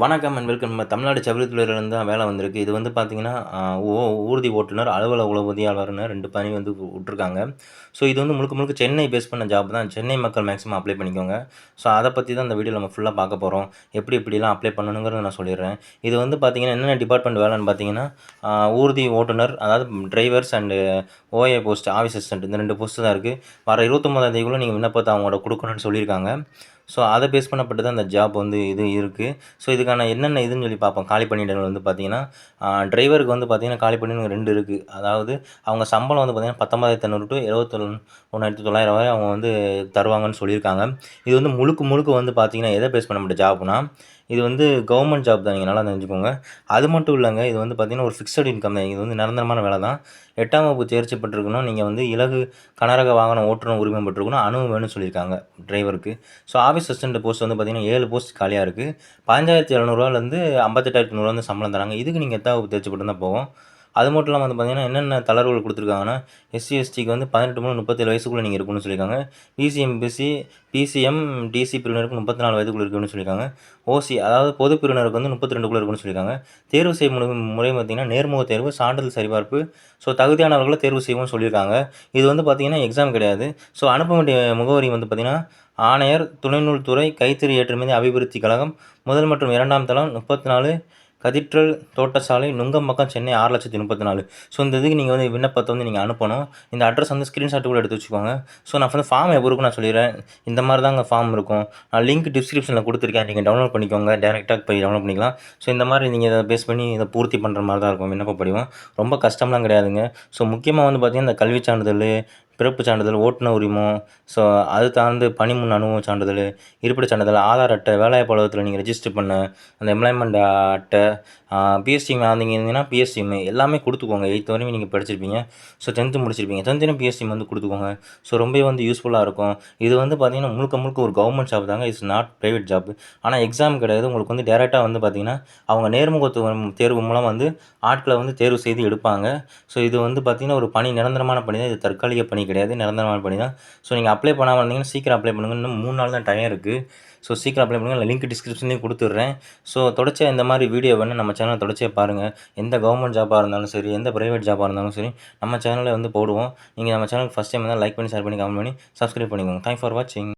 வணக்கம் and welcome. நம்ம தமிழ்நாடு ஜவுளித்துறையிலேருந்து தான் வேலை வந்திருக்கு. இது வந்து பார்த்தீங்கன்னா, ஊர்தி ஓட்டுநர், அலுவலக உளவுதியாளர்னு 2 பணி வந்து விட்டுருக்காங்க. இது வந்து முழுக்க முழுக்க சென்னை பேஸ் பண்ண ஜாப் தான். சென்னை மக்கள் மேக்ஸிமம் அப்ளை பண்ணிக்கோங்க. அத பத்தி தான் இந்த வீடியோல நம்ம ஃபுல்லா பார்க்க போறோம். எப்படிலாம் அப்ளை பண்ணணுங்கிறத நான் சொல்லிடுறேன். இது வந்து பார்த்தீங்கன்னா, என்னென்ன டிபார்ட்மெண்ட் வேலைன்னு பார்த்தீங்கன்னா, ஊர்தி ஓட்டுநர், அதாவது drivers and OA post, office assistant இந்த 2 போஸ்ட் தான் இருக்கு. வர 29ஆம் தேதிக்குள்ள நீங்க விண்ணப்பத்த அவங்களோட குடுக்கணும்னு சொல்லியிருக்காங்க. அத பேஸ் பண்ணப்பட்டு தான் இந்த ஜாப் வந்து இது இருக்கு. இதுக்கான என்னென்ன இதுன்னு சொல்லி பார்ப்போம். காலி பணியிடங்கள் வந்து பார்த்தீங்கன்னா, டிரைவருக்கு வந்து பார்த்தீங்கன்னா, காலி பணியிடங்கள் 2 இருக்கு. அதாவது அவங்க சம்பளம் வந்து பார்த்தீங்கன்னா, 19,800 டூ 71,900 வரை அவங்க வந்து தருவாங்கன்னு சொல்லியிருக்காங்க. இது வந்து முழுக்க முழுக்க வந்து பார்த்தீங்கன்னா, எத பேஸ் பண்ணப்பட்ட ஜாப்னா, இது வந்து கவர்மெண்ட் ஜாப் தான். நீங்க நல்லா தெரிஞ்சுக்கோங்க. அது மட்டும் இல்லங்க. இது வந்து பார்த்தீங்கன்னா, ஒரு ஃபிக்ஸட் இன்கம் தான். இது வந்து நிரந்தரமான வேலை தான். 8ஆம் வகுப்பு தேர்ச்சி பெற்றிருக்கணும். நீங்க வந்து இலகு கனரக வாகன ஓட்டுநர் உரிமம் பெற்றிருக்கணும். அனுபவம் வேணும்னு சொல்லியிருக்காங்க டிரைவருக்கு. ஆஃபீஸ் அசிஸ்டன்ட் போஸ்ட் வந்து பார்த்தீங்கன்னா, 7 போஸ்ட் காலியா இருக்கு. 15,700 58,800 வந்து சம்பளம் தராங்க. இதுக்கு நீங்க 8ஆம் வகுப்பு தேர்ச்சி பெற்றிருந்தா போதும். அது மட்டும் இல்லாம வந்து பார்த்தீங்கன்னா, என்னென்ன தளர்வுகள் குடுத்துருக்காங்கன்னா, எஸ்சி, எஸ்டிக்கு வந்து 18 முதல் 37 வயசுக்குள்ள நீங்க இருக்கணும்னு சொல்லியிருக்காங்க. பிசி, எம்பிசி, பிசிஎம், டிசி பிரிவினருக்கு 34 வயதுக்குள்ள இருக்கணும்னு சொல்லியிருக்காங்க. ஓசி, அதாவது பொது பிரிவினருக்கு வந்து 32க்குள்ள இருக்கணும்னு சொல்லியிருக்காங்க. தேர்வு செய்யும் முறை பார்த்தீங்கன்னா, நேர்முக தேர்வு, சான்றிதழ் சரிபார்ப்பு, தகுதியானவர்கள தேர்வு செய்வோம்னு சொல்லியிருக்காங்க. இது வந்து பார்த்தீங்கன்னா, எக்ஸாம் கிடையாது. அனுப்ப வேண்டிய முகவரி வந்து பார்த்தீங்கன்னா, ஆணையர், துணைநூல் துறை, கைத்தறி ஏற்றுமதி அபிவிருத்தி கழகம், முதல் மற்றும் 2ஆம் தளம், 34, கதீட்ரல் தோட்டசாலை, நுங்கம்பாக்கம், சென்னை 6,34,000. இந்த இதுக்கு நீங்க வந்து விண்ணப்பத்த வந்து நீங்க அனுப்பணும். இந்த அட்ரஸ் வந்து ஸ்கிரீன்ஷாட் கூட எடுத்து வச்சுக்கோங்க. நான் வந்து ஃபார்ம் எப்படி இருக்கும்னு நான் சொல்லிடுறேன். இந்த மாரி தாங்க ஃபார்ம் இருக்கும். நான் லிங்க் டிஸ்கிரிப்ஷன்ல குடுத்துருக்கேன். நீங்க டவுன்லோட் பண்ணிக்கோங்க. டைரக்ட்டா போய் டவுன்லோட் பண்ணிக்கலாம். இந்த மாரி நீங்க இத பேஸ் பண்ணி இத பூர்த்தி பண்ற மாரி தான் இருக்கும் விண்ணப்ப படிவம். ரொம்ப கஷ்டம்லாம் கிடையாதுங்க. முக்கியமா வந்து பார்த்தீங்கன்னா, இந்த கல்விச் சான்றிதழ், பிறப்புச் சான்றிதழ், ஓட்டுநர் உரிமம், அது சார்ந்து பணிமுன் அனுபவ சான்றிதழ், இருப்பிடச் சான்றிதழ், ஆதார் அட்டை, வேலைவாய்ப்பு அலுவலகத்தில நீங்க ரெஜிஸ்டர் பண்ண அந்த எம்ப்ளாய்மெண்ட் அட்டை, பிஎஸ்டிஎம் வாங்குனீங்கன்னா பிஎஸ்டிஎம் எல்லாமே குடுத்துக்கோங்க. 8த் வரையும் நீங்க படிச்சிருப்பீங்க. 10த் முடிச்சிருப்பீங்க. 10த்லயும் பிஎஸ்டிஎம் வந்து குடுத்துக்கோங்க. ரொம்பவே வந்து யூஸ்ஃபுல்லா இருக்கும். இது வந்து பார்த்தீங்கன்னா, முழுக்க முழுக்க ஒரு கவர்மெண்ட் ஜாப் தாங்க. It's not private job. ஆனா எக்ஸாம் கிடையாது. உங்களுக்கு வந்து டைரக்ட்டா வந்து பார்த்தீங்கன்னா, அவங்க நேர்முக தேர்வு மூலம் வந்து ஆட்கள வந்து தேர்வு செய்து எடுப்பாங்க. இது வந்து பார்த்தீங்கன்னா, ஒரு பணி நிரந்தரமான பணி தான். இது தற்காலிக பணி கிடையாது. நிரந்தரமான பணி தான். நீங்க அப்ளை பண்ணாம இருந்தீங்கன்னா, சீக்கிரம் அப்ளை பண்ணுங்க. இன்னும் 3 நாள் தான் டைம் இருக்கு. சீக்கிரம் அப்ளை பண்ணுங்க. லிங்க் டிஸ்கிரிப்ஷன்லயும் குடுத்துடுறேன். தொடர்ச்சியா இந்த மாரி வீடியோ வேணும்னா நம்ம சேனல தொடர்ச்சியா பாருங்க. எந்த கவர்மெண்ட் ஜாப்பா இருந்தாலும் சரி, எந்த பிரைவேட் ஜாப்பா இருந்தாலும் சரி, நம்ம சேனல்ல வந்து போடுவோம். நீங்க நம்ம சேனலுக்கு ஃபர்ஸ்ட் டைம் வந்தா லைக் பண்ணி, ஷேர் பண்ணி, கமெண்ட் பண்ணி, சப்ஸ்கிரைப் பண்ணிக்கோங்க. தேங்க்ஸ் ஃபார் வாட்சிங்.